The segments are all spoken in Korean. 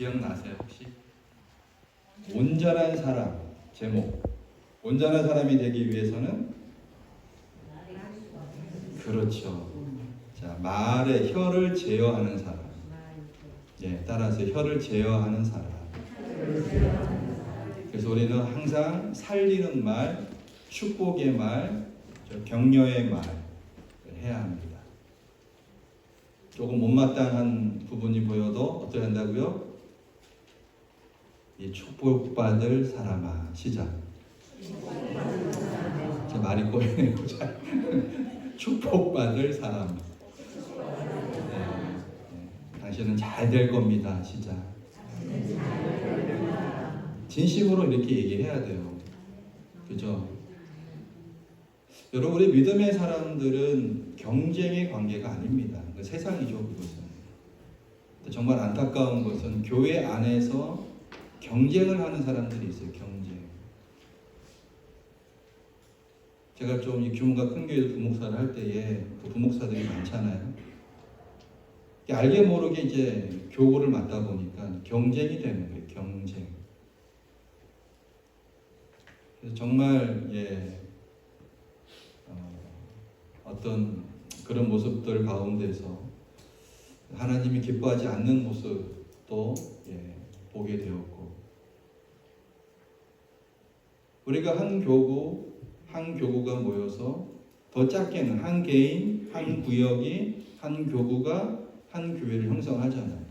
기억나세요 혹시? 온전한 사람 제목. 온전한 사람이 되기 위해서는 그렇죠. 자, 말에 혀를 제어하는 사람. 예, 따라서 혀를 제어하는 사람. 그래서 우리는 항상 살리는 말, 축복의 말, 격려의 말을 해야 합니다. 조금 못마땅한 부분이 보여도 어떻게 한다고요? 이 축복받을 사람아. 시작. 제 말이 꼬이네요. 축복받을 사람. 당신은 잘 될 겁니다. 시작. 진심으로 이렇게 얘기해야 돼요. 그죠? 여러분, 우리 믿음의 사람들은 경쟁의 관계가 아닙니다. 그 세상이죠, 그것은. 정말 안타까운 것은 교회 안에서 경쟁을 하는 사람들이 있어요. 경쟁. 제가 좀 규모가 큰 교회에서 부목사를 할 때에 그 부목사들이 많잖아요. 알게 모르게 이제 교구를 맡다 보니까 경쟁이 되는 거예요. 경쟁. 그래서 정말 어떤 그런 모습들 가운데서 하나님이 기뻐하지 않는 모습도 보게 되었고, 우리가 한 교구가 모여서 더 작게는 한 개인, 한 구역이, 한 교구가 한 교회를 형성하잖아요.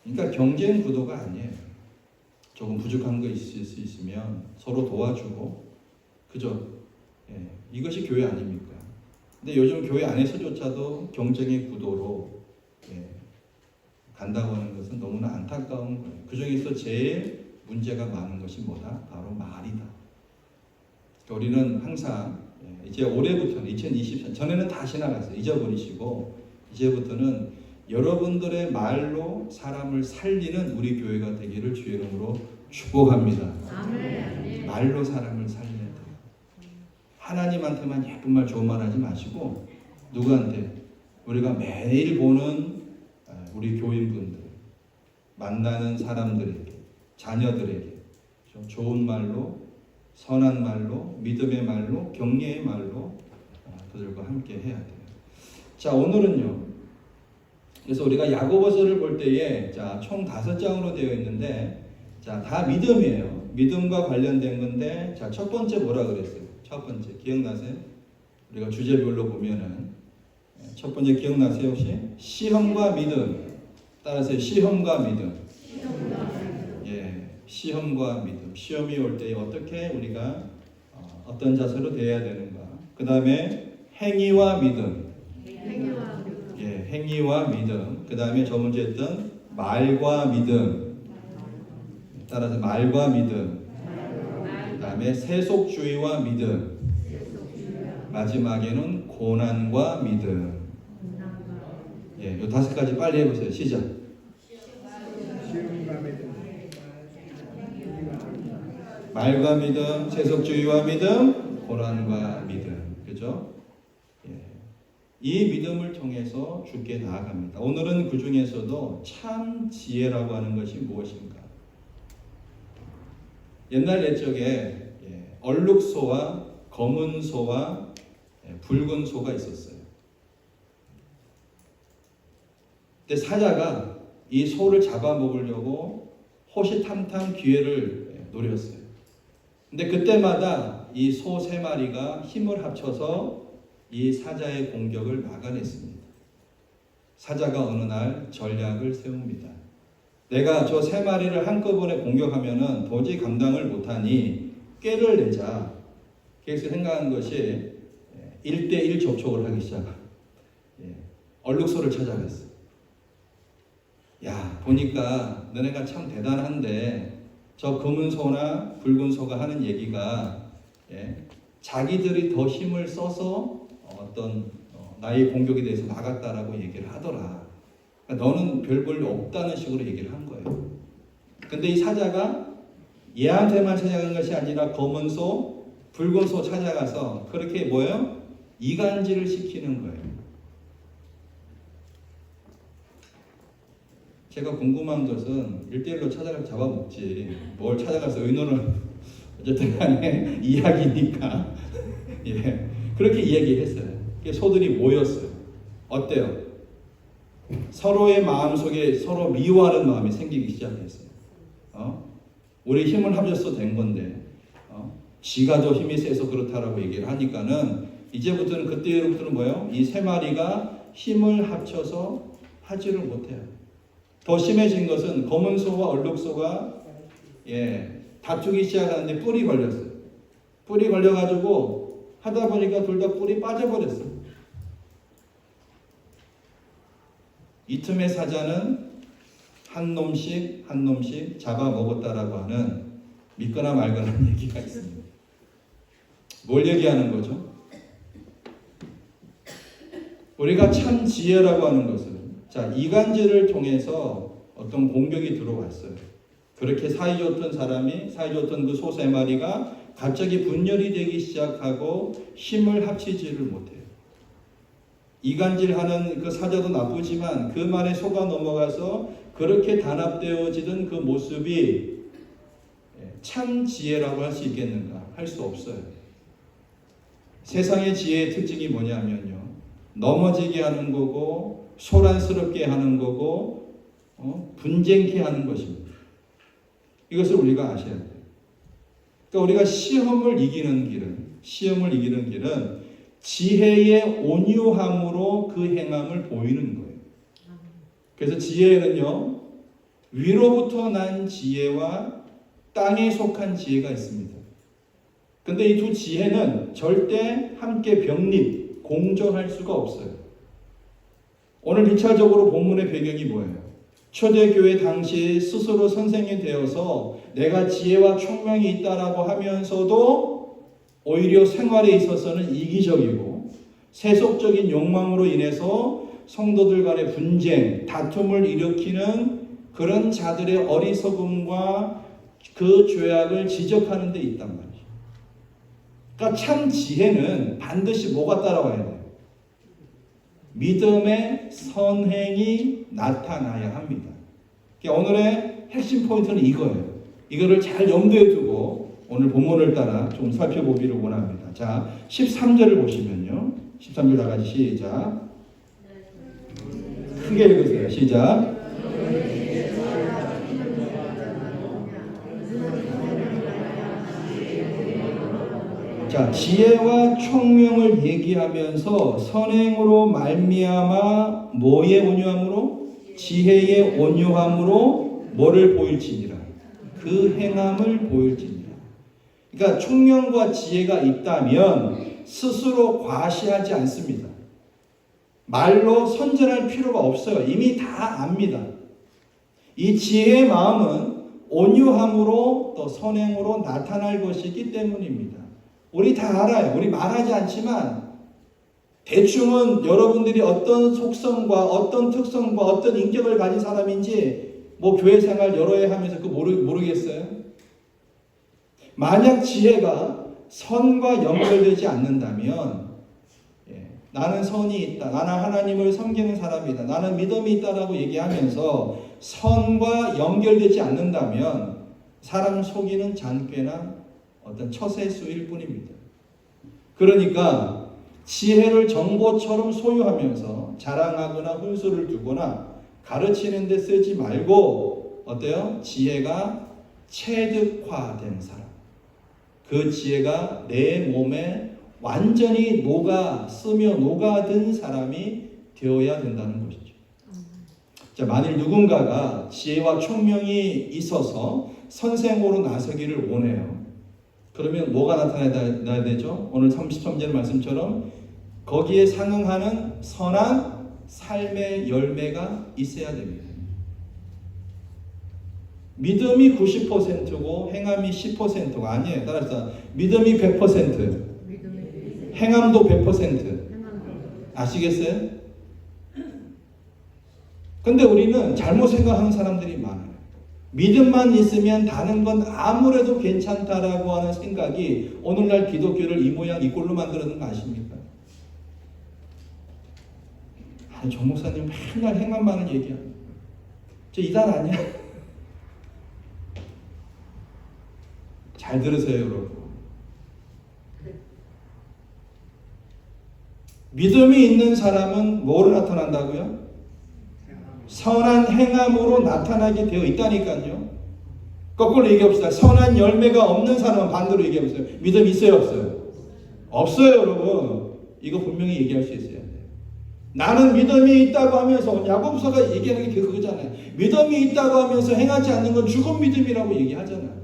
그러니까 경쟁 구도가 아니에요. 조금 부족한 거 있을 수 있으면 서로 도와주고, 그죠? 이것이 교회 아닙니까? 근데 요즘 교회 안에서조차도 경쟁의 구도로 간다고 하는 것은 너무나 안타까운 거예요. 그 중에서 제일 문제가 많은 것이 뭐다? 바로 말이다. 우리는 항상 이제 올해부터는 2024년, 전에는 다 지나갔어요. 잊어버리시고 이제부터는 여러분들의 말로 사람을 살리는 우리 교회가 되기를 주의 이름으로 축복합니다. 아멘. 말로 사람을 살려야 돼요. 하나님한테만 예쁜 말, 좋은 말 하지 마시고 누구한테? 우리가 매일 보는 우리 교인분들, 만나는 사람들에게, 자녀들에게 좋은 말로, 선한 말로, 믿음의 말로, 격려의 말로 그들과 함께 해야 돼요. 자, 오늘은요. 그래서 우리가 야고보서를 볼 때에 총 5장으로 되어 있는데, 다 믿음이에요. 믿음과 관련된 건데, 첫 번째 뭐라 그랬어요? 첫 번째 기억나세요? 우리가 주제별로 보면은 첫 번째 기억나세요 혹시? 시험과 믿음. 따라서 시험과 믿음. 시험과 믿음. 시험이 올 때 어떻게 우리가 어떤 자세로 대해야 되는가. 그 다음에 행위와 믿음. 행위와 믿음. 그 다음에 저 문제 했던 말과 믿음. 따라서 말과 믿음. 그 다음에 세속주의와 믿음. 마지막에는 고난과 믿음. 이 5가지 빨리 해보세요. 시작. 말과 믿음, 세속주의와 믿음, 고난과 믿음. 그죠? 이 믿음을 통해서 주께 나아갑니다. 오늘은 그 중에서도 참 지혜라고 하는 것이 무엇인가? 옛날 옛적에 얼룩소와 검은 소와 붉은 소가 있었어요. 근데 사자가 이 소를 잡아먹으려고 호시탐탐 기회를 노렸어요. 근데 그때마다 이 소 3마리가 힘을 합쳐서 이 사자의 공격을 막아냈습니다. 사자가 어느 날 전략을 세웁니다. 내가 저 3마리를 한꺼번에 공격하면은 도저히 감당을 못하니 꾀를 내자. 그래서 생각한 것이 1대1 접촉을 하기 시작합니다. 얼룩소를 찾아갔어요. 야, 보니까 너네가 참 대단한데 저 검은 소나 붉은 소가 하는 얘기가 자기들이 더 힘을 써서 어떤 나의 공격에 대해서 나갔다라고 얘기를 하더라. 그러니까 너는 별 볼 일 없다는 식으로 얘기를 한 거예요. 근데 이 사자가 얘한테만 찾아간 것이 아니라 검은 소, 붉은 소 찾아가서 그렇게 뭐예요? 이간질을 시키는 거예요. 제가 궁금한 것은 1대1로 찾아가서 잡아먹지 뭘 찾아가서 의논을 어쨌든 간에 이야기니까 예, 그렇게 이야기했어요. 소들이 모였어요. 어때요? 서로의 마음속에 서로 미워하는 마음이 생기기 시작했어요. 우리 힘을 합쳐서 된 건데 지가 더 힘이 세서 그렇다라고 얘기를 하니까는 이제부터는 그때로부터는 뭐예요? 이 세 마리가 힘을 합쳐서 하지를 못해요. 더 심해진 것은 검은 소와 얼룩소가 다투기 시작하는데 뿔이 걸렸어요. 뿔이 걸려가지고 하다 보니까 둘 다 뿔이 빠져버렸어요. 이 틈에 사자는 한 놈씩 잡아먹었다라고 하는 믿거나 말거나 얘기가 있습니다. 뭘 얘기하는 거죠? 우리가 참 지혜라고 하는 것은 이간질을 통해서 어떤 공격이 들어왔어요. 그렇게 사이좋던 사이좋던 그 소 세 마리가 갑자기 분열이 되기 시작하고 힘을 합치지를 못해요. 이간질하는 그 사자도 나쁘지만 그 말에 속아 넘어가서 그렇게 단합되어지던 그 모습이 참 지혜라고 할 수 있겠는가? 할 수 없어요. 세상의 지혜의 특징이 뭐냐면요. 넘어지게 하는 거고 소란스럽게 하는 거고 분쟁케 하는 것입니다. 이것을 우리가 아셔야 돼요. 그러니까 우리가 시험을 이기는 길은 지혜의 온유함으로 그 행함을 보이는 거예요. 그래서 지혜는요, 위로부터 난 지혜와 땅에 속한 지혜가 있습니다. 근데 이 두 지혜는 절대 함께 병립, 공존할 수가 없어요. 오늘 1차적으로 본문의 배경이 뭐예요? 초대교회 당시에 스스로 선생이 되어서 내가 지혜와 총명이 있다라고 하면서도 오히려 생활에 있어서는 이기적이고 세속적인 욕망으로 인해서 성도들 간의 분쟁, 다툼을 일으키는 그런 자들의 어리석음과 그 죄악을 지적하는 데 있단 말이죠. 그러니까 참 지혜는 반드시 뭐가 따라와야 돼요? 믿음의 선행이 나타나야 합니다. 그러니까 오늘의 핵심 포인트는 이거예요. 이거를 잘 염두에 두고 오늘 본문을 따라 좀 살펴보기를 원합니다. 자, 13절을 보시면요. 13절 다 같이 시작. 크게 읽으세요. 시작. 자, 지혜와 총명을 얘기하면서 선행으로 말미암아 뭐의 온유함으로? 지혜의 온유함으로 뭐를 보일지니라. 그 행함을 보일지니라. 그러니까 총명과 지혜가 있다면 스스로 과시하지 않습니다. 말로 선전할 필요가 없어요. 이미 다 압니다. 이 지혜의 마음은 온유함으로 또 선행으로 나타날 것이기 때문입니다. 우리 다 알아요. 우리 말하지 않지만 대충은 여러분들이 어떤 속성과 어떤 특성과 어떤 인격을 가진 사람인지 뭐 교회 생활 여러 해 하면서 그거 모르겠어요? 만약 지혜가 선과 연결되지 않는다면 나는 선이 있다. 나는 하나님을 섬기는 사람이다. 나는 믿음이 있다라고 얘기하면서 선과 연결되지 않는다면 사람 속이는 잔꾀나 어떤 처세수일 뿐입니다. 그러니까 지혜를 정보처럼 소유하면서 자랑하거나 훈수를 두거나 가르치는 데 쓰지 말고 어때요? 지혜가 체득화된 사람. 그 지혜가 내 몸에 완전히 스며 녹아든 사람이 되어야 된다는 것이죠. 자, 만일 누군가가 지혜와 총명이 있어서 선생으로 나서기를 원해요. 그러면 뭐가 나타나야 되죠? 오늘 33절 말씀처럼 거기에 상응하는 선한 삶의 열매가 있어야 됩니다. 믿음이 90%고 행함이 10%가 아니에요. 따라서 믿음이 100%, 행함도 100%. 아시겠어요? 근데 우리는 잘못 생각하는 사람들이 많아요. 믿음만 있으면 다른 건 아무래도 괜찮다라고 하는 생각이 오늘날 기독교를 이 모양 이 꼴로 만들어놓은 거 아십니까? 정 목사님 맨날 행만 많은 얘기야. 저 이단 아니야? 잘 들으세요, 여러분. 믿음이 있는 사람은 뭐로 나타난다고요? 선한 행함으로 나타나게 되어 있다니까요. 거꾸로 얘기합시다. 선한 열매가 없는 사람은 반대로 얘기해보세요. 믿음 있어요, 없어요? 없어요, 여러분. 이거 분명히 얘기할 수 있어야 돼요. 나는 믿음이 있다고 하면서, 야고보서가 얘기하는 게 그거잖아요. 믿음이 있다고 하면서 행하지 않는 건 죽은 믿음이라고 얘기하잖아요.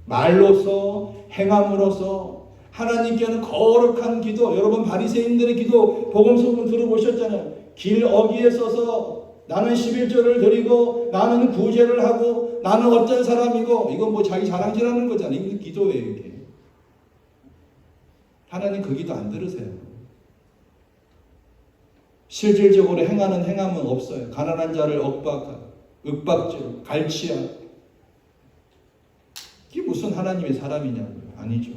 말로서, 행함으로서 하나님께는 거룩한 기도, 여러분 바리새인들의 기도 복음서문 들어보셨잖아요. 길 어귀에 서서 나는 11조를 드리고 나는 구제를 하고 나는 어떤 사람이고, 이건 뭐 자기 자랑질하는 거잖아요. 이게 기도예요, 이게. 하나님 그 기도 안 들으세요. 실질적으로 행하는 행함은 없어요. 가난한 자를 윽박지로 갈취하고. 이게 무슨 하나님의 사람이냐고요. 아니죠.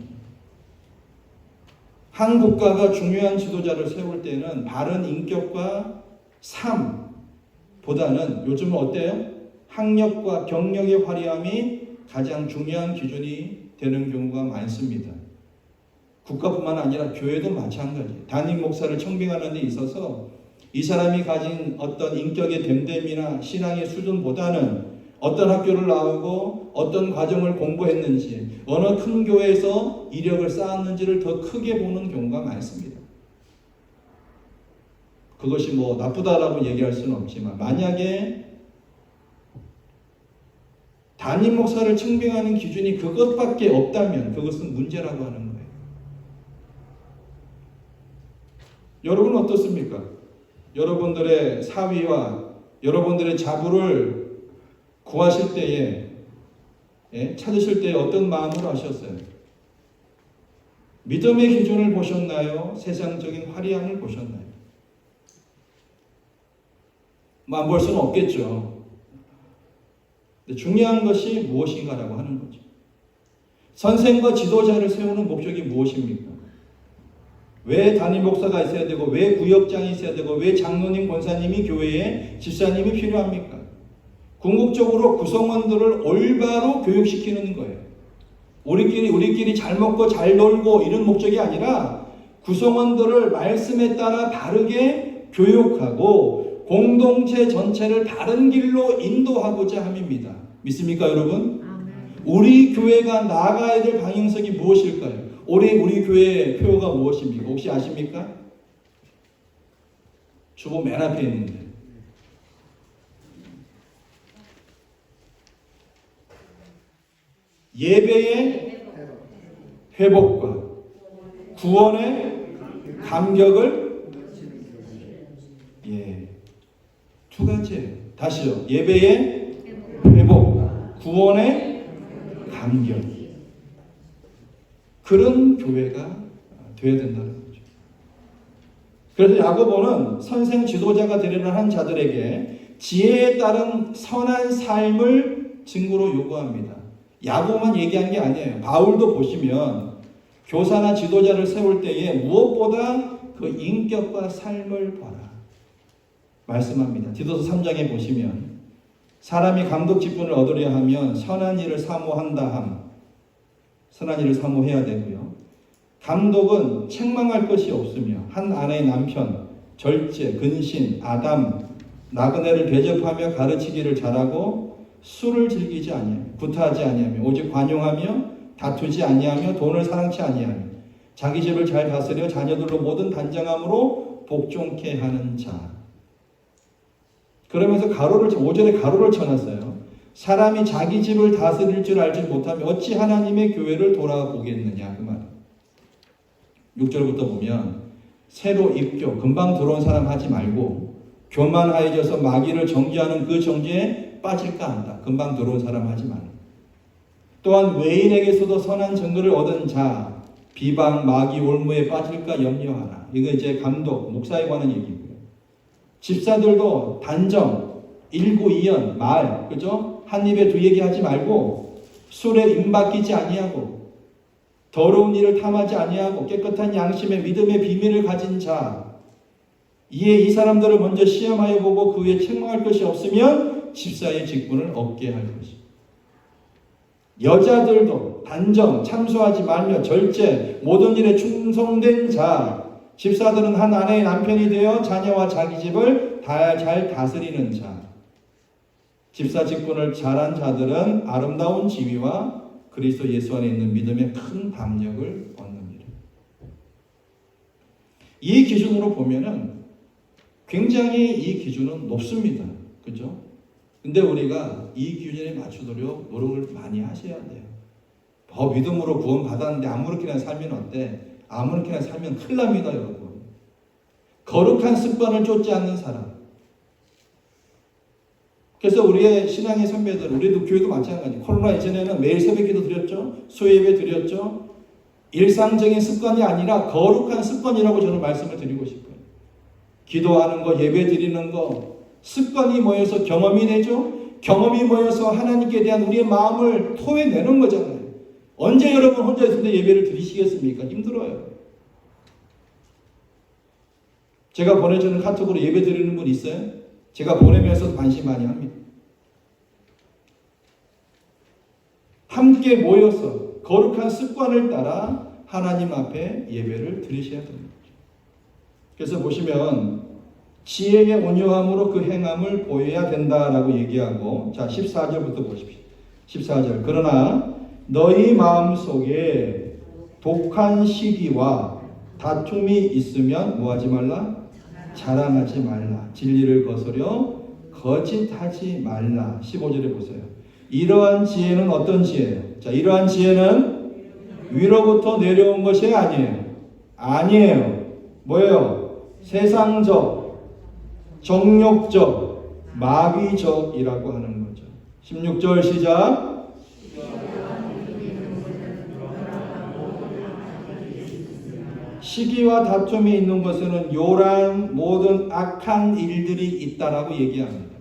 한 국가가 중요한 지도자를 세울 때는 바른 인격과 삶보다는 요즘은 어때요? 학력과 경력의 화려함이 가장 중요한 기준이 되는 경우가 많습니다. 국가뿐만 아니라 교회도 마찬가지예요. 담임 목사를 청빙하는 데 있어서 이 사람이 가진 어떤 인격의 됨됨이나 신앙의 수준보다는 어떤 학교를 나오고 어떤 과정을 공부했는지, 어느 큰 교회에서 이력을 쌓았는지를 더 크게 보는 경우가 많습니다. 그것이 뭐 나쁘다라고 얘기할 수는 없지만, 만약에 담임 목사를 청빙하는 기준이 그것밖에 없다면 그것은 문제라고 하는 거예요. 여러분 어떻습니까? 여러분들의 사위와 여러분들의 자부를 구하실 때에, 찾으실 때에 어떤 마음으로 하셨어요? 믿음의 기준을 보셨나요? 세상적인 화려함을 보셨나요? 안 볼 수는 없겠죠. 근데 중요한 것이 무엇인가라고 하는 거죠. 선생과 지도자를 세우는 목적이 무엇입니까? 왜 담임 목사가 있어야 되고, 왜 구역장이 있어야 되고, 왜 장로님, 권사님이 교회에 집사님이 필요합니까? 궁극적으로 구성원들을 올바로 교육시키는 거예요. 우리끼리 잘 먹고 잘 놀고 이런 목적이 아니라 구성원들을 말씀에 따라 바르게 교육하고 공동체 전체를 바른 길로 인도하고자 함입니다. 믿습니까, 여러분? 우리 교회가 나아가야 될 방향성이 무엇일까요? 올해 우리 교회의 표가 무엇입니까? 혹시 아십니까? 주보 맨 앞에 있는데. 예배의 회복과 구원의 감격을, 두 가지예요. 다시요. 예배의 회복, 구원의 감격. 그런 교회가 되어야 된다는 거죠. 그래서 야고보는 선생 지도자가 되려는 한 자들에게 지혜에 따른 선한 삶을 증거로 요구합니다. 야고보만 얘기한 게 아니에요. 바울도 보시면 교사나 지도자를 세울 때에 무엇보다 그 인격과 삶을 봐라 말씀합니다. 디도서 3장에 보시면 사람이 감독 직분을 얻으려 하면 선한 일을 사모한다 함, 선한 일을 사모해야 되고요. 감독은 책망할 것이 없으며 한 아내의 남편, 절제, 근신, 아담, 나그네를 대접하며 가르치기를 잘하고 술을 즐기지 아니하며 구타하지 아니하며 오직 관용하며 다투지 아니하며 돈을 사랑치 아니하며 자기 집을 잘 다스려 자녀들로 모든 단정함으로 복종케 하는 자. 그러면서 5절에 가로를 쳐놨어요. 사람이 자기 집을 다스릴 줄 알지 못하면 어찌 하나님의 교회를 돌아보겠느냐 그 말. 6절부터 보면 새로 입교, 금방 들어온 사람 하지 말고 교만하여져서 마귀를 정죄하는 그 정죄에 빠질까 한다. 금방 들어온 사람 하지 말고. 또한 외인에게서도 선한 증거를 얻은 자, 비방, 마귀, 올무에 빠질까 염려하라. 이거 이제 감독, 목사에 관한 얘기고요. 집사들도 단정, 일구이연, 말, 그죠? 한 입에 두 얘기 하지 말고 술에 임박이지 아니하고 더러운 일을 탐하지 아니하고 깨끗한 양심의 믿음의 비밀을 가진 자, 이에 이 사람들을 먼저 시험하여 보고 그 후에 책망할 것이 없으면 집사의 직분을 얻게 할 것입니다. 여자들도 단정, 참소하지 말며 절제, 모든 일에 충성된 자, 집사들은 한 아내의 남편이 되어 자녀와 자기 집을 잘 다스리는 자, 집사 직분을 잘한 자들은 아름다운 지위와 그리스도 예수 안에 있는 믿음의 큰 담력을 얻습니다. 이 기준으로 보면은 굉장히 이 기준은 높습니다. 그죠? 근데 우리가 이 기준에 맞추도록 노력을 많이 하셔야 돼요. 믿음으로 구원 받았는데 아무렇게나 살면 어때? 아무렇게나 살면 큰일 납니다, 여러분. 거룩한 습관을 쫓지 않는 사람. 그래서 우리의 신앙의 선배들, 우리도 교회도 마찬가지. 코로나 이전에는 매일 새벽기도 드렸죠. 수요예배 드렸죠. 일상적인 습관이 아니라 거룩한 습관이라고 저는 말씀을 드리고 싶어요. 기도하는 거, 예배 드리는 거, 습관이 모여서 경험이 되죠. 경험이 모여서 하나님께 대한 우리의 마음을 토해내는 거잖아요. 언제 여러분 혼자 있을 때 예배를 드리시겠습니까? 힘들어요. 제가 보내주는 카톡으로 예배 드리는 분 있어요? 제가 보내면서 관심 많이 합니다. 함께 모여서 거룩한 습관을 따라 하나님 앞에 예배를 드리셔야 됩니다. 그래서 보시면 지혜의 온유함으로 그 행함을 보여야 된다라고 얘기하고, 자 14절부터 보십시오. 14절. 그러나 너희 마음속에 독한 시기와 다툼이 있으면 뭐하지 말라? 자랑하지 말라. 진리를 거스려 거짓하지 말라. 15절에 보세요. 이러한 지혜는 어떤 지혜예요? 자, 이러한 지혜는 위로부터 내려온 것이 아니에요. 아니에요. 뭐예요? 세상적, 정욕적, 마귀적이라고 하는 거죠. 16절 시작. 시기와 다툼이 있는 것에는 요란 모든 악한 일들이 있다라고 얘기합니다.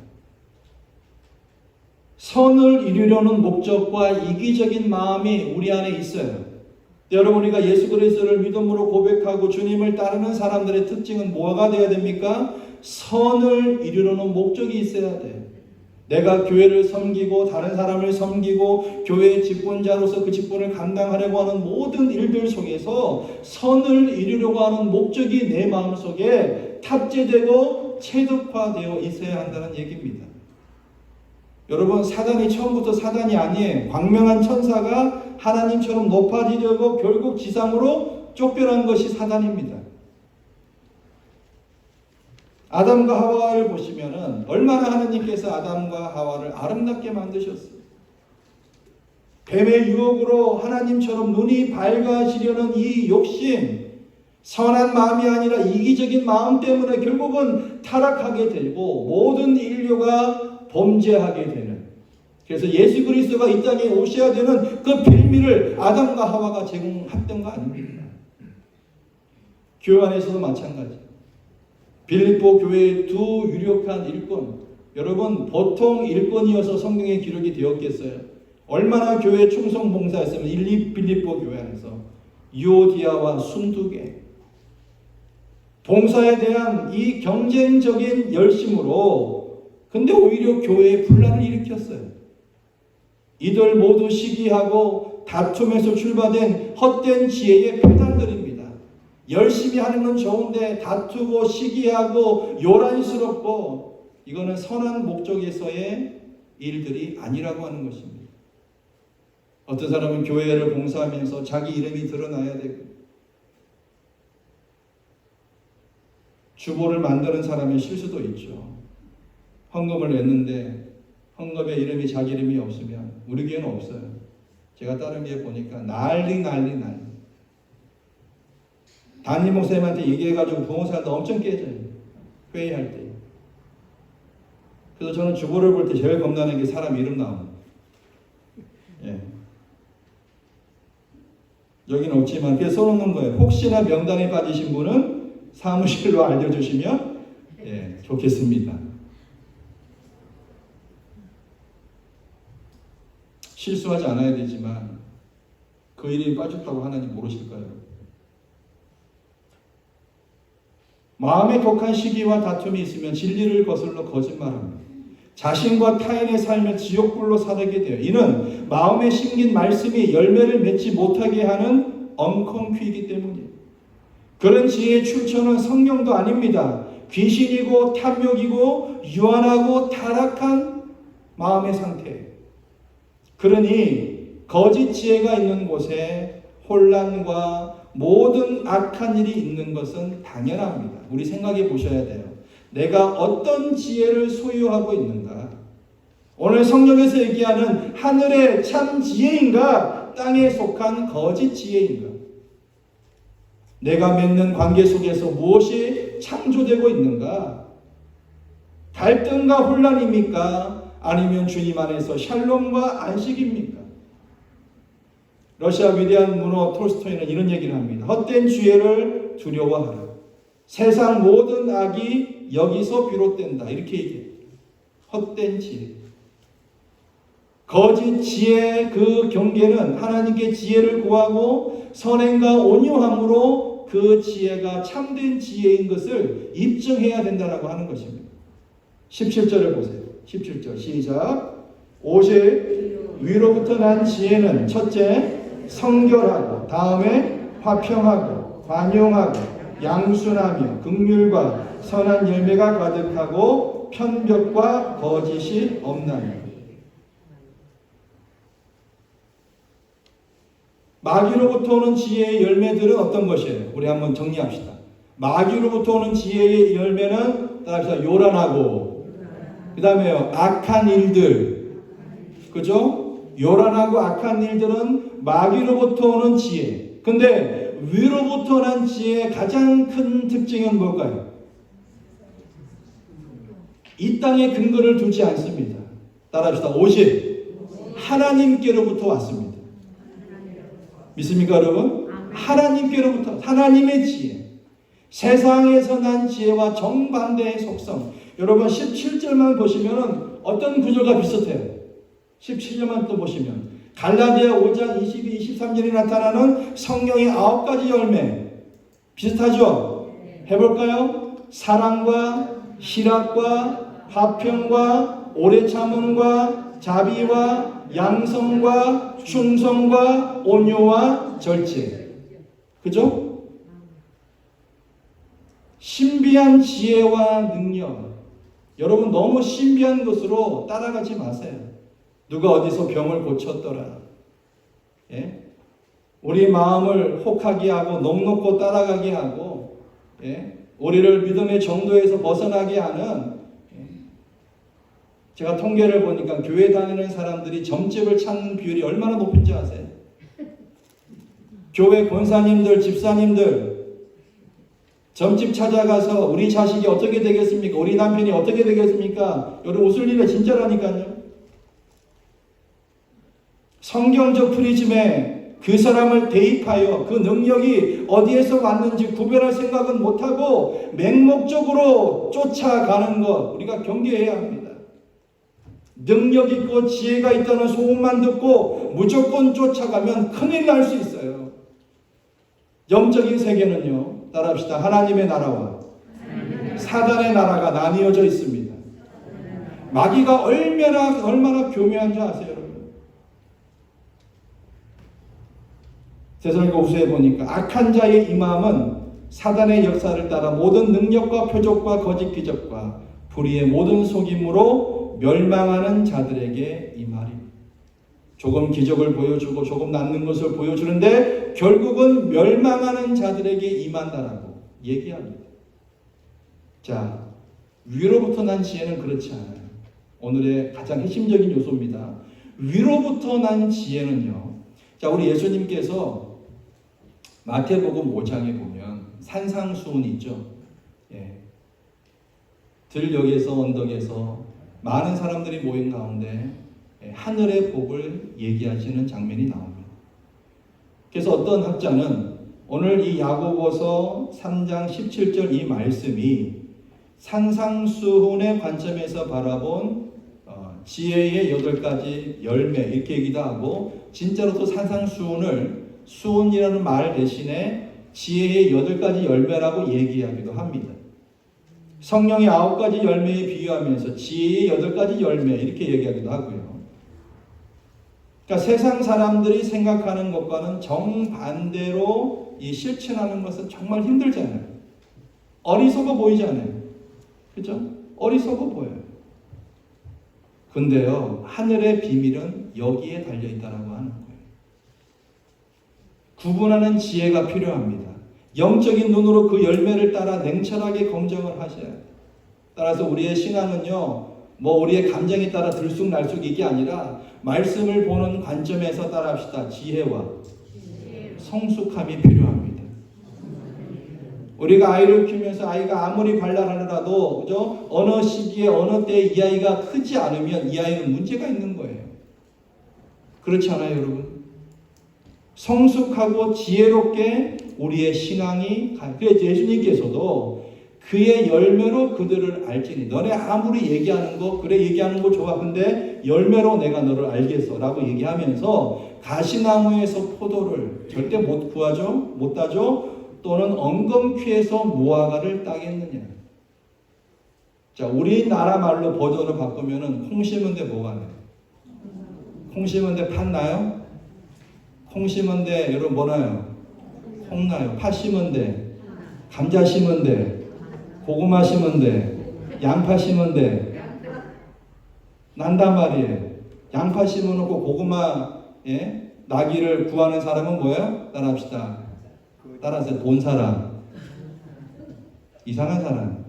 선을 이루려는 목적과 이기적인 마음이 우리 안에 있어요. 여러분, 우리가 예수 그리스도를 믿음으로 고백하고 주님을 따르는 사람들의 특징은 뭐가 되어야 됩니까? 선을 이루려는 목적이 있어야 돼요. 내가 교회를 섬기고 다른 사람을 섬기고 교회의 직분자로서 그 직분을 감당하려고 하는 모든 일들 속에서 선을 이루려고 하는 목적이 내 마음속에 탑재되고 체득화되어 있어야 한다는 얘기입니다. 여러분, 사단이 처음부터 사단이 아니에요. 광명한 천사가 하나님처럼 높아지려고 결국 지상으로 쫓겨난 것이 사단입니다. 아담과 하와를 보시면은 얼마나 하나님께서 아담과 하와를 아름답게 만드셨어요. 뱀의 유혹으로 하나님처럼 눈이 밝아지려는 이 욕심, 선한 마음이 아니라 이기적인 마음 때문에 결국은 타락하게 되고 모든 인류가 범죄하게 되는, 그래서 예수 그리스도가 이 땅에 오셔야 되는 그 빌미를 아담과 하와가 제공했던 거 아닙니까? 교회 안에서도 마찬가지. 빌립보 교회의 두 유력한 일꾼, 여러분 보통 일꾼이어서 성경에 기록이 되었겠어요? 얼마나 교회 충성 봉사했으면 빌립보 교회 안에서 유오디아와 순두계, 봉사에 대한 이 경쟁적인 열심으로, 근데 오히려 교회에 분란을 일으켰어요. 이들 모두 시기하고 다툼에서 출발된 헛된 지혜의 표단들입니다. 열심히 하는 건 좋은데 다투고 시기하고 요란스럽고, 이거는 선한 목적에서의 일들이 아니라고 하는 것입니다. 어떤 사람은 교회를 봉사하면서 자기 이름이 드러나야 되고, 주보를 만드는 사람의 실수도 있죠. 헌금을 냈는데 헌금에 이름이 자기 이름이 없으면, 우리 교회는 없어요. 제가 다른 교회 보니까 난리. 담임 목사님한테 얘기해가지고 부모사한테 엄청 깨져요. 회의할 때. 그래서 저는 주보를 볼 때 제일 겁나는 게 사람 이름 나옵니다. 예. 여기는 없지만 그래서 써놓는 거예요. 혹시나 명단에 빠지신 분은 사무실로 알려주시면 좋겠습니다. 실수하지 않아야 되지만 그 이름이 빠졌다고 하나님 모르실까요? 마음에 독한 시기와 다툼이 있으면 진리를 거슬러 거짓말합니다. 자신과 타인의 삶을 지옥불로 사르게 돼요. 이는 마음에 심긴 말씀이 열매를 맺지 못하게 하는 엉겅퀴이기 때문이에요. 그런 지혜의 출처는 성령도 아닙니다. 귀신이고 탐욕이고 유한하고 타락한 마음의 상태예요. 그러니 거짓 지혜가 있는 곳에 혼란과 모든 악한 일이 있는 것은 당연합니다. 우리 생각해 보셔야 돼요. 내가 어떤 지혜를 소유하고 있는가? 오늘 성경에서 얘기하는 하늘의 참 지혜인가? 땅에 속한 거짓 지혜인가? 내가 맺는 관계 속에서 무엇이 창조되고 있는가? 갈등과 혼란입니까? 아니면 주님 안에서 샬롬과 안식입니까? 러시아 위대한 문호 톨스토이는 이런 얘기를 합니다. 헛된 지혜를 두려워하라. 세상 모든 악이 여기서 비롯된다. 이렇게 얘기해요. 헛된 지혜. 거짓 지혜의 그 경계는 하나님께 지혜를 구하고 선행과 온유함으로 그 지혜가 참된 지혜인 것을 입증해야 된다라고 하는 것입니다. 17절을 보세요. 17절 시작. 오직 위로부터 난 지혜는 첫째 성결하고 다음에 화평하고 관용하고 양순하며 긍휼과 선한 열매가 가득하고 편벽과 거짓이 없나니. 마귀로부터 오는 지혜의 열매들은 어떤 것이에요? 우리 한번 정리합시다. 마귀로부터 오는 지혜의 열매는 따라서 요란하고 그 다음에요 악한 일들, 그죠? 요란하고 악한 일들은 마귀로부터 오는 지혜. 근데 위로부터 난 지혜의 가장 큰 특징은 뭘까요? 이 땅에 근거를 두지 않습니다. 따라합시다. 오직 하나님께로부터 왔습니다. 믿습니까 여러분? 하나님께로부터, 하나님의 지혜. 세상에서 난 지혜와 정반대의 속성. 여러분 17절만 보시면 어떤 구조가 비슷해요. 17절만 또 보시면 갈라디아 5장 22, 23절에 나타나는 성령의 9가지 열매 비슷하죠? 해볼까요? 사랑과 희락과 화평과 오래 참음과 자비와 양성과 충성과 온유와 절제. 그죠? 신비한 지혜와 능력. 여러분 너무 신비한 것으로 따라가지 마세요. 누가 어디서 병을 고쳤더라. 예? 우리 마음을 혹하게 하고 넋놓고 따라가게 하고, 예? 우리를 믿음의 정도에서 벗어나게 하는, 예? 제가 통계를 보니까 교회 다니는 사람들이 점집을 찾는 비율이 얼마나 높은지 아세요? 교회 권사님들, 집사님들 점집 찾아가서 우리 자식이 어떻게 되겠습니까? 우리 남편이 어떻게 되겠습니까? 여러분 웃을 일이 진짜라니까요. 성경적 프리즘에 그 사람을 대입하여 그 능력이 어디에서 왔는지 구별할 생각은 못하고 맹목적으로 쫓아가는 것 우리가 경계해야 합니다. 능력 있고 지혜가 있다는 소문만 듣고 무조건 쫓아가면 큰일 날 수 있어요. 영적인 세계는요. 따라합시다. 하나님의 나라와 사단의 나라가 나뉘어져 있습니다. 마귀가 얼마나 교묘한 줄 아세요? 데살로니가후서에 보니까 악한 자의 임함은 사단의 역사를 따라 모든 능력과 표적과 거짓 기적과 불의의 모든 속임으로 멸망하는 자들에게 임하리. 조금 기적을 보여주고 조금 낫는 것을 보여주는데 결국은 멸망하는 자들에게 임한다라고 얘기합니다. 자, 위로부터 난 지혜는 그렇지 않아요. 오늘의 가장 핵심적인 요소입니다. 위로부터 난 지혜는요. 자, 우리 예수님께서 마태복음 5장에 보면 산상수훈이 있죠. 예. 들녘에서 언덕에서 많은 사람들이 모인 가운데 하늘의 복을 얘기하시는 장면이 나옵니다. 그래서 어떤 학자는 오늘 이 야고보서 3장 17절 이 말씀이 산상수훈의 관점에서 바라본 지혜의 8가지 열매 이렇게 얘기도 하고 진짜로도 산상수훈을 수훈이라는 말 대신에 지혜의 8가지 열매라고 얘기하기도 합니다. 성령의 9가지 열매에 비유하면서 지혜의 8가지 열매 이렇게 얘기하기도 하고요. 그러니까 세상 사람들이 생각하는 것과는 정반대로 이 실천하는 것은 정말 힘들잖아요. 어리석어 보이잖아요. 그죠? 어리석어 보여요. 근데요, 하늘의 비밀은 여기에 달려있다라고 하는 거예요. 구분하는 지혜가 필요합니다. 영적인 눈으로 그 열매를 따라 냉철하게 검증을 하셔야 돼요. 따라서 우리의 신앙은요, 우리의 감정에 따라 들쑥날쑥 이게 아니라 말씀을 보는 관점에서 따라합시다. 지혜와 성숙함이 필요합니다. 우리가 아이를 키우면서 아이가 아무리 발랄하더라도 그죠? 어느 시기에 어느 때에 이 아이가 크지 않으면 이 아이는 문제가 있는 거예요. 그렇지 않아요, 여러분? 성숙하고 지혜롭게 우리의 신앙이 그래서 예수님께서도 그의 열매로 그들을 알지니 너네 아무리 얘기하는 거 그래 얘기하는 거 좋아 근데 열매로 내가 너를 알겠어 라고 얘기하면서 가시나무에서 포도를 절대 못 구하죠, 못 따죠, 또는 엉겅퀴에서 무화과를 따겠느냐. 자, 우리나라 말로 버전을 바꾸면은 콩 심은데 뭐가 나요? 콩 심은데 팥 나요? 콩 심은데 여러분 뭐 나요? 콩 나요. 팥 심은데, 감자 심은데, 고구마 심은데, 양파 심은데 난단 말이에요. 양파 심어놓고 고구마에 나기를 구하는 사람은 뭐예요? 따라합시다. 따라서 본 사람, 이상한 사람.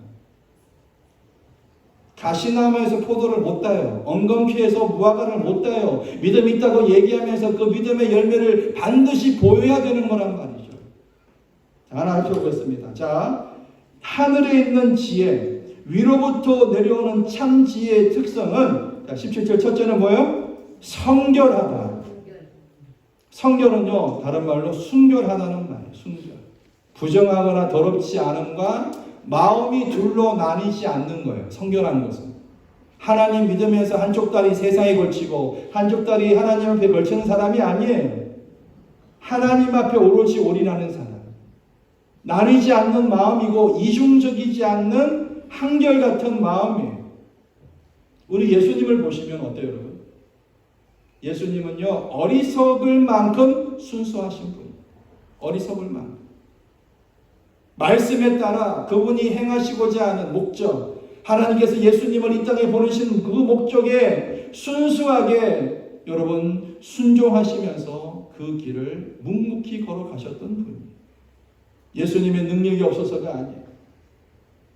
가시나무에서 포도를 못 따요. 엉겅퀴에서 무화과를 못 따요. 믿음이 있다고 얘기하면서 그 믿음의 열매를 반드시 보여야 되는 거란 말이죠. 자, 하나 살펴보겠습니다. 자, 하늘에 있는 지혜, 위로부터 내려오는 참 지혜의 특성은, 자, 17절 첫째는 뭐예요? 성결하다. 성결은요, 다른 말로 순결하다는 말이에요. 순결. 부정하거나 더럽지 않음과 마음이 둘로 나뉘지 않는 거예요. 성결한 것은. 하나님 믿으면서 한쪽 다리 세상에 걸치고 한쪽 다리 하나님 앞에 걸치는 사람이 아니에요. 하나님 앞에 오롯이 올인하는 사람. 나뉘지 않는 마음이고 이중적이지 않는 한결같은 마음이에요. 우리 예수님을 보시면 어때요, 여러분? 예수님은요, 어리석을 만큼 순수하신 분. 어리석을 만큼. 말씀에 따라 그분이 행하시고자 하는 목적, 하나님께서 예수님을 이 땅에 보내신 그 목적에 순수하게 여러분 순종하시면서 그 길을 묵묵히 걸어가셨던 분이에요. 예수님의 능력이 없어서가 아니에요.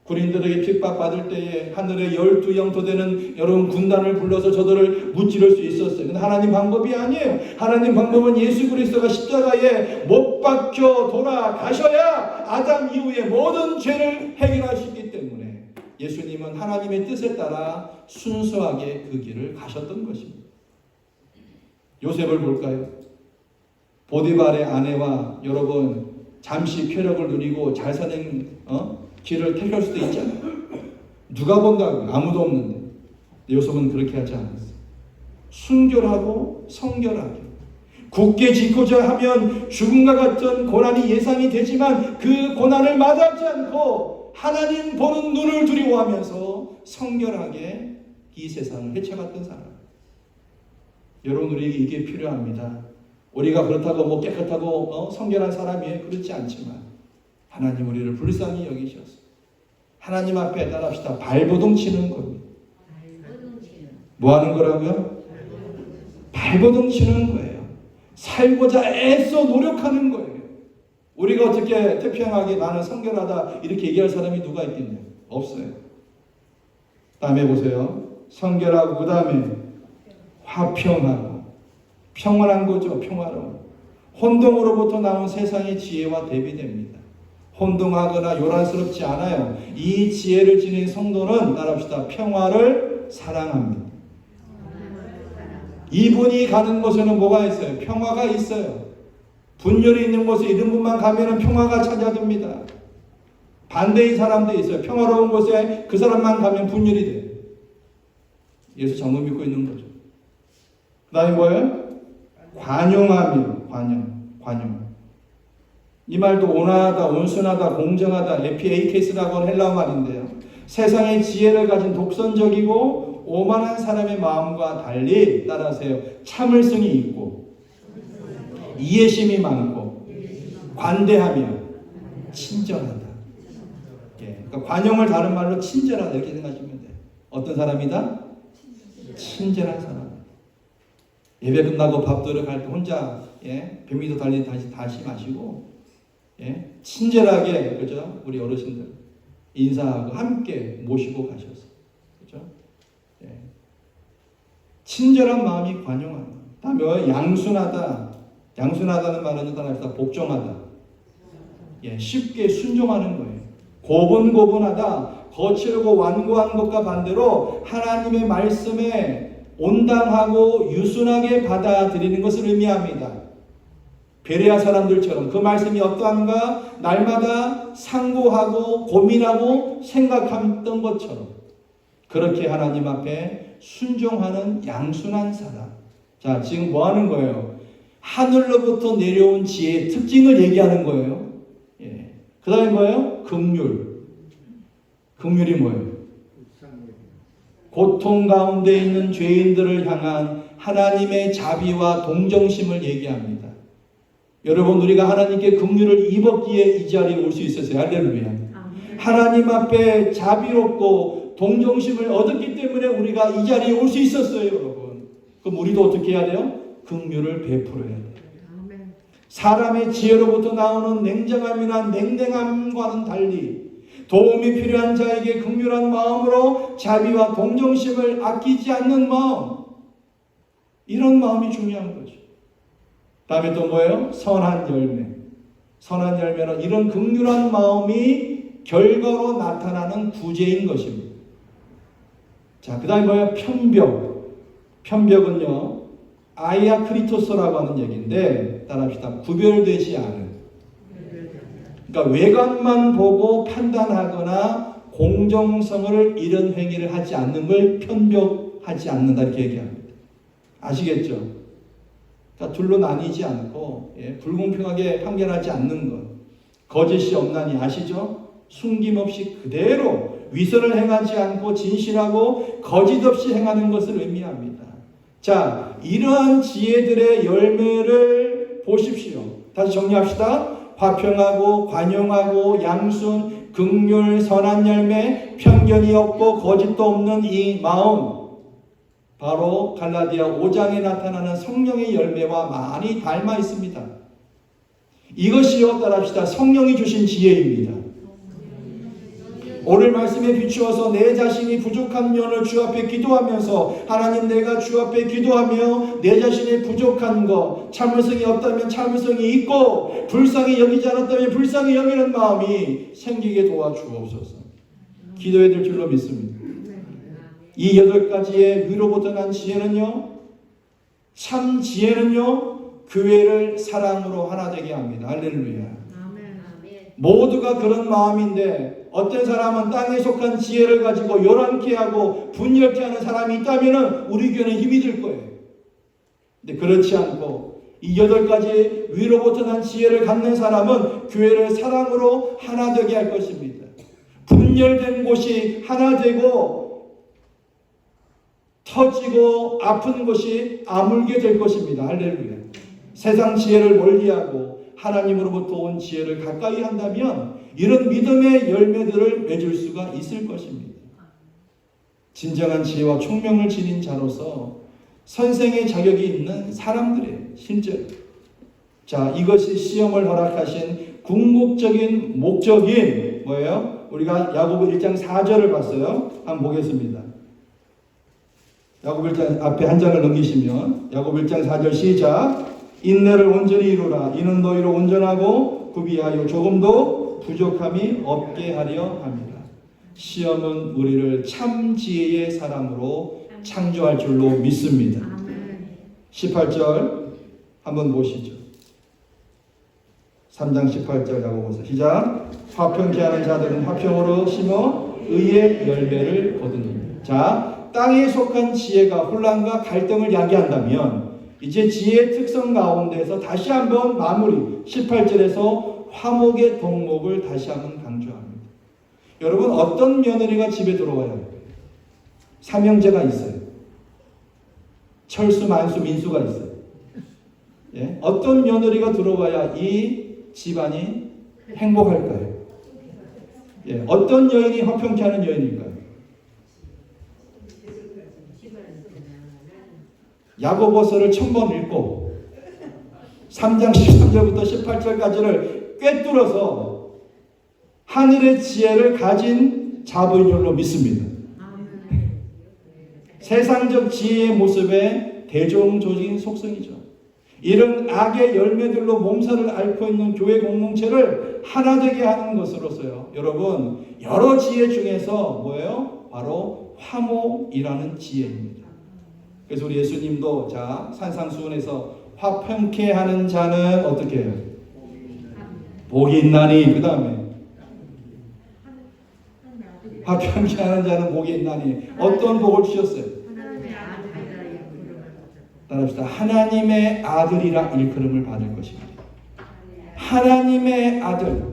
군인들에게 핍박받을 때에 하늘의 12영토 되는 여러분 군단을 불러서 저들을 무찌를 수 있었어요. 근데 하나님 방법이 아니에요. 하나님 방법은 예수 그리스도가 십자가에 못 박혀 돌아가셔야 아담 이후에 모든 죄를 해결하시기 때문에 예수님은 하나님의 뜻에 따라 순수하게 그 길을 가셨던 것입니다. 요셉을 볼까요? 보디발의 아내와 여러분 잠시 쾌락을 누리고 잘 사는 길을 택할 수도 있잖아요. 누가 본다고요? 아무도 없는데. 요셉은 그렇게 하지 않았어요. 순결하고 성결하게. 굳게 지고자 하면 죽음과 같은 고난이 예상이 되지만 그 고난을 마다하지 않고 하나님 보는 눈을 두려워하면서 성결하게 이 세상을 헤쳐갔던 사람. 여러분 우리에게 이게 필요합니다. 우리가 그렇다고 깨끗하고 성결한 사람이에요. 그렇지 않지만 하나님 우리를 불쌍히 여기셨어요. 하나님 앞에 따라합시다. 발버둥 치는 겁니다. 뭐 하는 거라고요? 발버둥 치는 거예요. 살고자 애써 노력하는 거예요. 우리가 어떻게 태평하게 나는 성결하다 이렇게 얘기할 사람이 누가 있겠냐? 없어요. 다음에 보세요. 성결하고 그 다음에 화평하고 평안한 거죠. 평화로운. 혼동으로부터 나온 세상의 지혜와 대비됩니다. 혼동하거나 요란스럽지 않아요. 이 지혜를 지닌 성도는 따라합시다. 평화를 사랑합니다. 이분이 가는 곳에는 뭐가 있어요? 평화가 있어요. 분열이 있는 곳에 이런 분만 가면 평화가 찾아듭니다. 반대의 사람도 있어요. 평화로운 곳에 그 사람만 가면 분열이 돼요. 예수 잘못 믿고 있는 거죠. 그 다음에 뭐예요? 관용하며 관용. 이 말도 온화하다, 온순하다, 공정하다, 에피에이케스라고 하는 헬라어 말인데요. 세상의 지혜를 가진 독선적이고 오만한 사람의 마음과 달리 따라하세요. 참을성이 있고 이해심이 많고 관대하며 친절하다. 그러니까 관용을 다른 말로 친절하다 이렇게 생각하시면 돼요. 어떤 사람이다? 친절한 사람. 예배 끝나고 밥 들으러 갈 때 혼자 100m 달리 다시 마시고 친절하게 그죠? 우리 어르신들 인사하고 함께 모시고 가셨어. 그죠? 친절한 마음이 관용하다. 다음에 양순하다. 양순하다는 말은 따라합시다. 복종하다. 쉽게 순종하는 거예요. 고분고분하다. 거칠고 완고한 것과 반대로 하나님의 말씀에 온당하고 유순하게 받아들이는 것을 의미합니다. 베레아 사람들처럼 그 말씀이 어떠한가 날마다 상고하고 고민하고 생각했던 것처럼 그렇게 하나님 앞에 순종하는 양순한 사람. 자, 지금 뭐 하는 거예요? 하늘로부터 내려온 지혜의 특징을 얘기하는 거예요. 그 다음에 뭐예요? 긍휼. 긍휼이 뭐예요? 고통 가운데 있는 죄인들을 향한 하나님의 자비와 동정심을 얘기합니다. 여러분, 우리가 하나님께 긍휼을 입었기에 이 자리에 올 수 있었어요. 할렐루야. 하나님 앞에 자비롭고 동정심을 얻었기 때문에 우리가 이 자리에 올 수 있었어요, 여러분. 그럼 우리도 어떻게 해야 돼요? 긍휼을 베풀어야 돼요. 사람의 지혜로부터 나오는 냉정함이나 냉랭함과는 달리 도움이 필요한 자에게 긍휼한 마음으로 자비와 동정심을 아끼지 않는 마음, 이런 마음이 중요한 거죠. 다음에 또 뭐예요? 선한 열매. 선한 열매는 이런 긍휼한 마음이 결과로 나타나는 구제인 것입니다. 자, 그 다음에 뭐예요? 편벽. 편벽은요, 아이아크리토스라고 하는 얘기인데, 따라합시다. 구별되지 않은. 그러니까 외관만 보고 판단하거나 공정성을 잃은 행위를 하지 않는 걸 편벽하지 않는다 이렇게 얘기합니다. 아시겠죠? 그러니까 둘로 나뉘지 않고 불공평하게 판결하지 않는 것. 거짓이 없나니 아시죠? 숨김없이 그대로 위선을 행하지 않고 진실하고 거짓 없이 행하는 것을 의미합니다. 자, 이러한 지혜들의 열매를 보십시오. 다시 정리합시다. 화평하고 관용하고 양순, 긍휼, 선한 열매, 편견이 없고 거짓도 없는 이 마음, 바로 갈라디아 5장에 나타나는 성령의 열매와 많이 닮아 있습니다. 이것이요, 따라합시다. 성령이 주신 지혜입니다. 오늘 말씀에 비추어서 내 자신이 부족한 면을 주 앞에 기도하면서 하나님, 내가 주 앞에 기도하며 내 자신의 부족한 것, 참을성이 없다면 참을성이 있고 불쌍히 여기지 않았다면 불쌍히 여기는 마음이 생기게 도와주옵소서. 기도해야 될 줄로 믿습니다. 이 8가지의 위로부터 난 지혜는요, 참 지혜는요, 교회를 사랑으로 하나 되게 합니다. 할렐루야. 모두가 그런 마음인데 어떤 사람은 땅에 속한 지혜를 가지고 요란케 하고 분열케 하는 사람이 있다면 우리 교회는 힘이 들 거예요. 근데 그렇지 않고 이 8가지 위로부터 난 지혜를 갖는 사람은 교회를 사랑으로 하나 되게 할 것입니다. 분열된 곳이 하나 되고 터지고 아픈 곳이 아물게 될 것입니다. 할렐루야. 세상 지혜를 멀리하고 하나님으로부터 온 지혜를 가까이 한다면 이런 믿음의 열매들을 맺을 수가 있을 것입니다. 진정한 지혜와 총명을 지닌 자로서 선생의 자격이 있는 사람들의 실제로. 자, 이것이 시험을 허락하신 궁극적인 목적인 뭐예요? 우리가 야고보 1장 4절을 봤어요. 한번 보겠습니다. 야고보 1장 앞에 한 장을 넘기시면 야고보 1장 4절 시작. 인내를 온전히 이루라. 이는 너희로 온전하고 구비하여 조금도 부족함이 없게 하려 합니다. 시험은 우리를 참 지혜의 사람으로 창조할 줄로 믿습니다. 18절 한번 보시죠. 3장 18절 야고보서 시작. 화평케 하는 자들은 화평으로 심어 의의 열매를 거두느니라. 자, 땅에 속한 지혜가 혼란과 갈등을 야기한다면 이제 지혜의 특성 가운데서 다시 한번 마무리 18절에서 화목의 덕목을 다시 한번 강조합니다. 여러분, 어떤 며느리가 집에 들어와야 할까요? 삼형제가 있어요. 철수, 만수, 민수가 있어요. 예? 어떤 며느리가 들어와야 이 집안이 행복할까요? 예, 어떤 여인이 화평케 하는 여인일까요? 야고보서를 1000번 읽고 3장 13절부터 18절까지를 꿰뚫어서 하늘의 지혜를 가진 자부인 줄로 믿습니다. 세상적 지혜의 모습의 대종조직인 속성이죠. 이런 악의 열매들로 몸살을 앓고 있는 교회 공동체를 하나 되게 하는 것으로서요. 여러분, 여러 지혜 중에서 뭐예요? 바로 화목이라는 지혜입니다. 그래서 우리 예수님도 자 산상수훈에서 화평케 하는 자는 어떻게 해요? 복이 있나니. 그 다음에 화평케 하는 자는 복이 있나니. 어떤 복을 주셨어요? 따라합시다. 하나님의 아들이라 일컬음을 받을 것입니다. 하나님의 아들,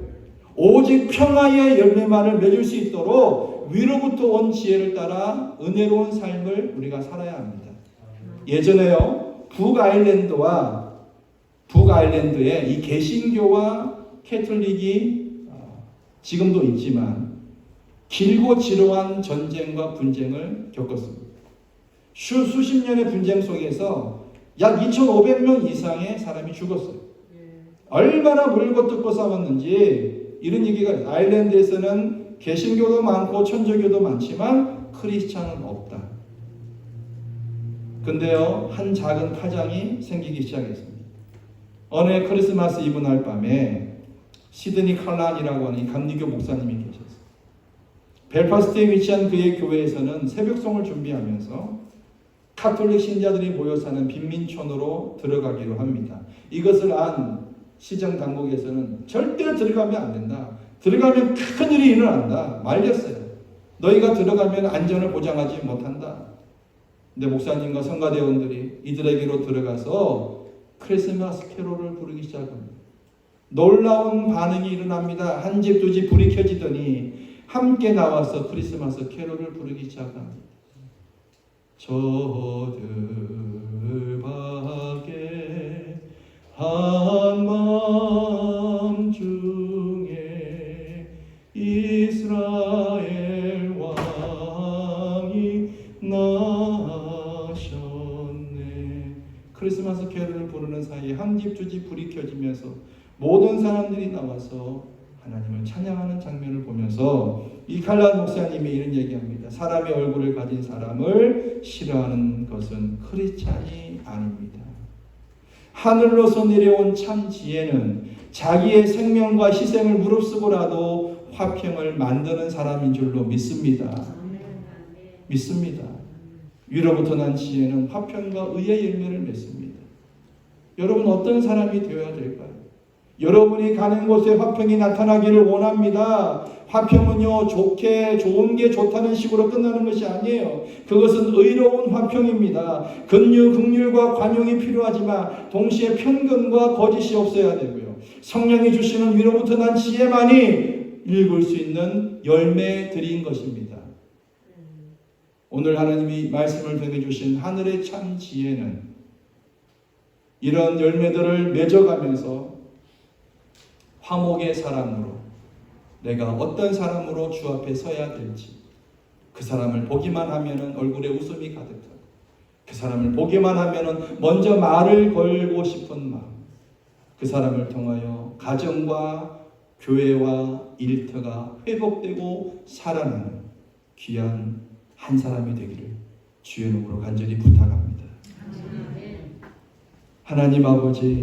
오직 평화의 열매만을 맺을 수 있도록 위로부터 온 지혜를 따라 은혜로운 삶을 우리가 살아야 합니다. 예전에요, 북아일랜드에 이 개신교와 캐톨릭이 지금도 있지만 길고 지루한 전쟁과 분쟁을 겪었습니다. 수십 년의 분쟁 속에서 약 2,500명 이상의 사람이 죽었어요. 얼마나 물고 뜯고 싸웠는지 이런 얘기가, 아일랜드에서는 개신교도 많고 천주교도 많지만 크리스찬은 없다. 근데요, 한 작은 파장이 생기기 시작했습니다. 어느 해 크리스마스 이브 날 밤에 시드니 칼란이라고 하는 감리교 목사님이 계셨어요. 벨파스트에 위치한 그의 교회에서는 새벽송을 준비하면서 카톨릭 신자들이 모여 사는 빈민촌으로 들어가기로 합니다. 이것을 안 시정 당국에서는 절대 들어가면 안 된다. 들어가면 큰 일이 일어난다. 말렸어요. 너희가 들어가면 안전을 보장하지 못한다. 근데 목사님과 성가대원들이 이들에게로 들어가서 크리스마스 캐롤을 부르기 시작합니다. 놀라운 반응이 일어납니다. 한 집 두 집 불이 켜지더니 함께 나와서 크리스마스 캐롤을 부르기 시작합니다. 저들밖에 한 마음 중에 이스라엘 왕이 나셨네. 크리스마스 캐롤을 부르는 사이에 한 집 두 집 불이 켜지면서 모든 사람들이 나와서 하나님을 찬양하는 장면을 보면서 이 칼란 목사님이 이런 얘기합니다. 사람의 얼굴을 가진 사람을 싫어하는 것은 크리스찬이 아닙니다. 하늘로서 내려온 참 지혜는 자기의 생명과 희생을 무릅쓰고라도 화평을 만드는 사람인 줄로 믿습니다. 믿습니다. 위로부터 난 지혜는 화평과 의의 열매를 맺습니다. 여러분, 어떤 사람이 되어야 될까요? 여러분이 가는 곳에 화평이 나타나기를 원합니다. 화평은요, 좋은 게 좋다는 식으로 끝나는 것이 아니에요. 그것은 의로운 화평입니다. 긍휼과 관용이 필요하지만 동시에 편견과 거짓이 없어야 되고요. 성령이 주시는 위로부터 난 지혜만이 읽을 수 있는 열매들인 것입니다. 오늘 하나님이 말씀을 통해 주신 하늘의 참 지혜는 이런 열매들을 맺어가면서 화목의 사람으로, 내가 어떤 사람으로 주 앞에 서야 될지, 그 사람을 보기만 하면은 얼굴에 웃음이 가득하고, 그 사람을 보기만 하면은 먼저 말을 걸고 싶은 마음, 그 사람을 통하여 가정과 교회와 일터가 회복되고 살아나는 귀한 한 사람이 되기를 주의 이름으로 간절히 부탁합니다. 하나님 아버지,